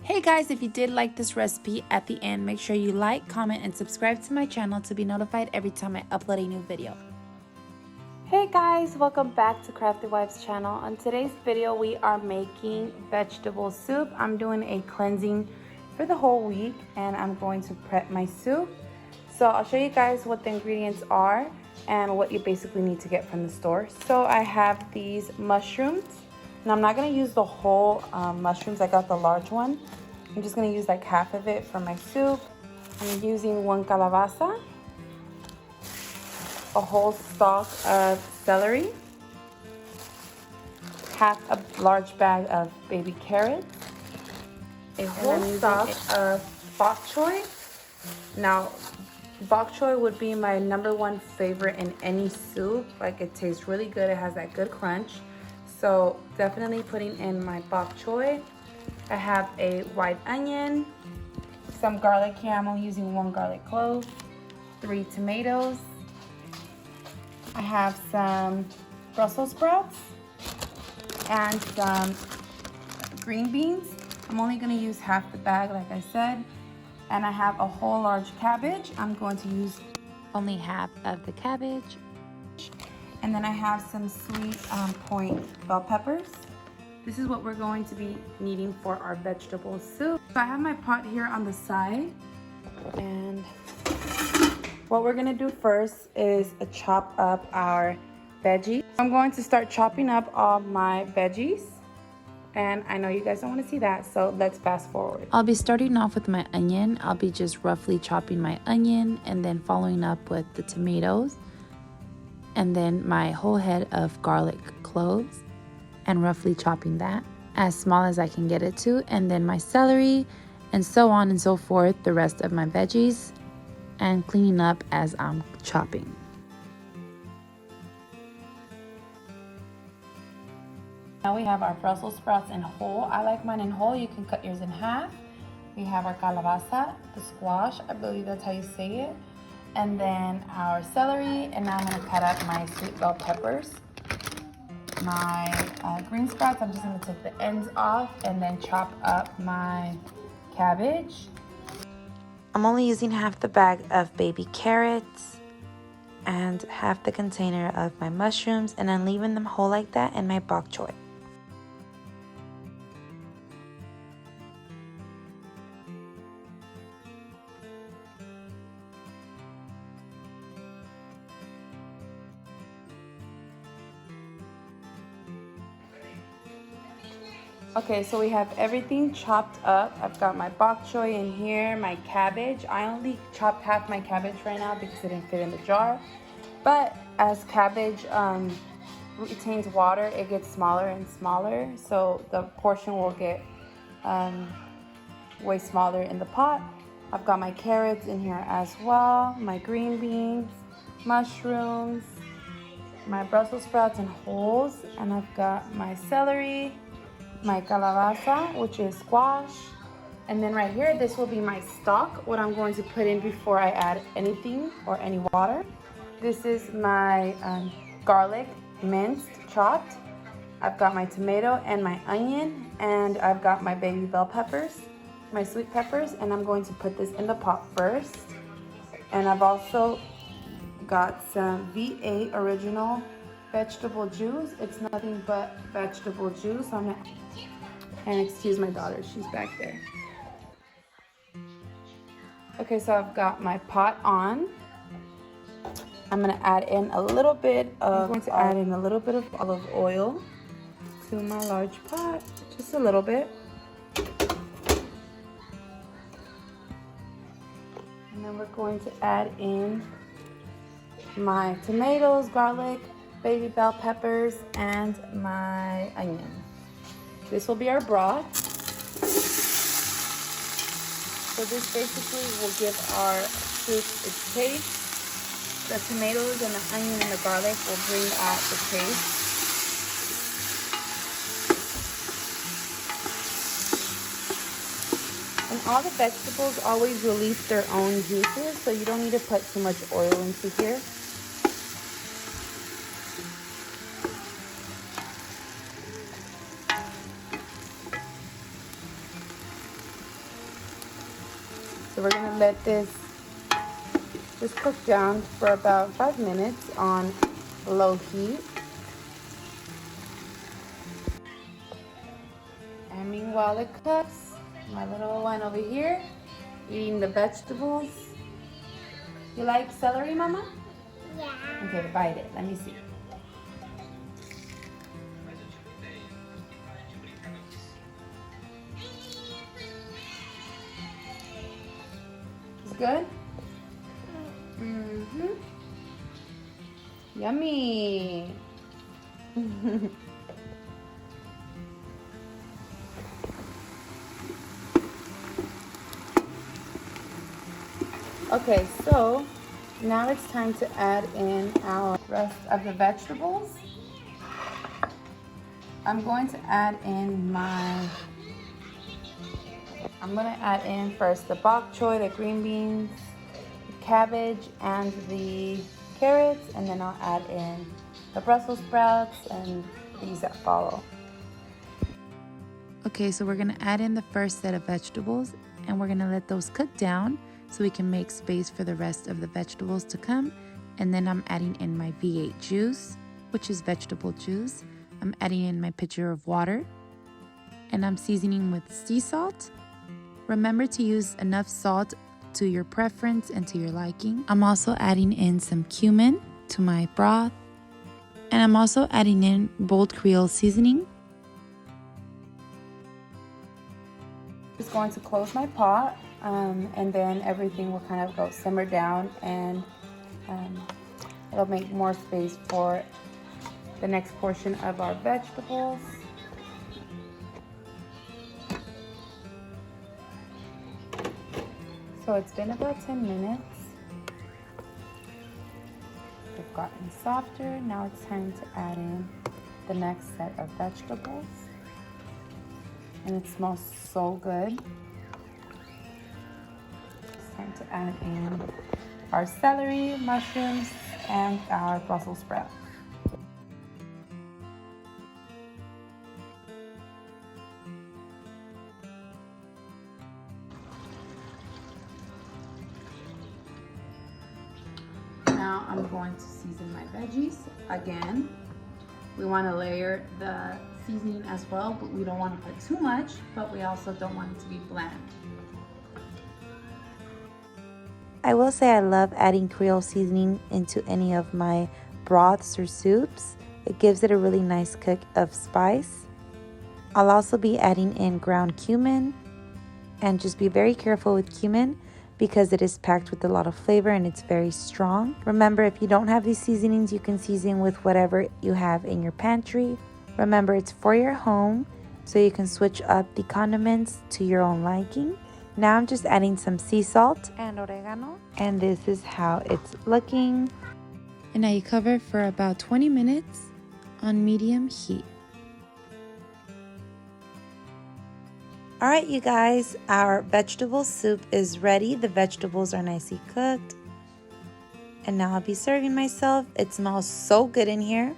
Hey guys, if you did like this recipe, at the end, make sure you like, comment, and subscribe to my channel to be notified every time I upload a new video. Hey guys, welcome back to Crafty Wife's channel. On today's video, we are making vegetable soup. I'm doing a cleansing for the whole week and I'm going to prep my soup. So I'll show you guys what the ingredients are and what you basically need to get from the store. So I have these mushrooms. And I'm not going to use the whole mushrooms. I got the large one. I'm just going to use like half of it for my soup. I'm using 1 calabaza, a whole stalk of celery, half a large bag of baby carrots, a whole stalk of bok choy. Now, bok choy would be my #1 favorite in any soup. Like, it tastes really good. It has that good crunch. So definitely putting in my bok choy. I have a white onion, some garlic here. I'm only using 1 garlic clove, 3 tomatoes. I have some Brussels sprouts and some green beans. I'm only going to use half the bag, like I said. And I have a whole large cabbage. I'm going to use only half of the cabbage. And then I have some sweet point bell peppers. This is what we're going to be needing for our vegetable soup. So I have my pot here on the side. And what we're gonna do first is chop up our veggies. I'm going to start chopping up all my veggies. And I know you guys don't want to see that, so let's fast forward. I'll be starting off with my onion. I'll be just roughly chopping my onion and then following up with the tomatoes. And then my whole head of garlic cloves and roughly chopping that as small as I can get it to. And then my celery and so on and so forth, the rest of my veggies, and cleaning up as I'm chopping. Now we have our Brussels sprouts in whole. I like mine in whole. You can cut yours in half. We have our calabaza, the squash, I believe that's how you say it. And then our celery, and now I'm going to cut up my sweet bell peppers. My green sprouts, I'm just going to take the ends off and then chop up my cabbage. I'm only using half the bag of baby carrots and half the container of my mushrooms, and I'm leaving them whole like that in my bok choy. Okay, so we have everything chopped up. I've got my bok choy in here, my cabbage. I only chopped half my cabbage right now because it didn't fit in the jar. But as cabbage retains water, it gets smaller and smaller. So the portion will get way smaller in the pot. I've got my carrots in here as well, my green beans, mushrooms, my Brussels sprouts in wholes, and I've got my celery, my calabaza, which is squash, and then right here, this will be my stock, what I'm going to put in before I add anything or any water. This is my garlic minced, chopped. I've got my tomato and my onion, and I've got my baby bell peppers, my sweet peppers, and I'm going to put this in the pot first. And I've also got some V8 original vegetable juice. It's nothing but vegetable juice. And excuse my daughter, she's back there. Okay, so I've got my pot on. I'm gonna add in a little bit of olive oil to my large pot, just a little bit. And then we're going to add in my tomatoes, garlic, baby bell peppers, and my onion. This will be our broth. So this basically will give our soup its taste. The tomatoes and the onion and the garlic will bring out the taste. And all the vegetables always release their own juices, so you don't need to put too much oil into here. So we're gonna let this just cook down for about 5 minutes on low heat. And meanwhile it cooks, my little one over here eating the vegetables. You like celery, Mama? Yeah. Okay, bite it. Let me see. It's good? Mm-hmm. Yummy. Okay, so now it's time to add in our rest of the vegetables. I'm going to add in first the bok choy, the green beans, the cabbage, and the carrots, and then I'll add in the Brussels sprouts and these that follow. Okay, so we're gonna add in the first set of vegetables and we're gonna let those cook down so we can make space for the rest of the vegetables to come. And then I'm adding in my V8 juice, which is vegetable juice. I'm adding in my pitcher of water and I'm seasoning with sea salt. Remember to use enough salt to your preference and to your liking. I'm also adding in some cumin to my broth, and I'm also adding in bold Creole seasoning. Just going to close my pot, and then everything will kind of go simmer down, and it'll make more space for the next portion of our vegetables. So it's been about 10 minutes. They've gotten softer. Now it's time to add in the next set of vegetables. And it smells so good. It's time to add in our celery, mushrooms, and our Brussels sprouts. Now I'm going to season my veggies again. We want to layer the seasoning as well, but we don't want to put too much, but we also don't want it to be bland. I will say I love adding Creole seasoning into any of my broths or soups. It gives it a really nice kick of spice. I'll also be adding in ground cumin, and just be very careful with cumin because it is packed with a lot of flavor and it's very strong. Remember, if you don't have these seasonings, you can season with whatever you have in your pantry. Remember, it's for your home, so you can switch up the condiments to your own liking. Now I'm just adding some sea salt and oregano, and this is how it's looking. And now you cover for about 20 minutes on medium heat. All right, you guys, our vegetable soup is ready. The vegetables are nicely cooked. And now I'll be serving myself. It smells so good in here.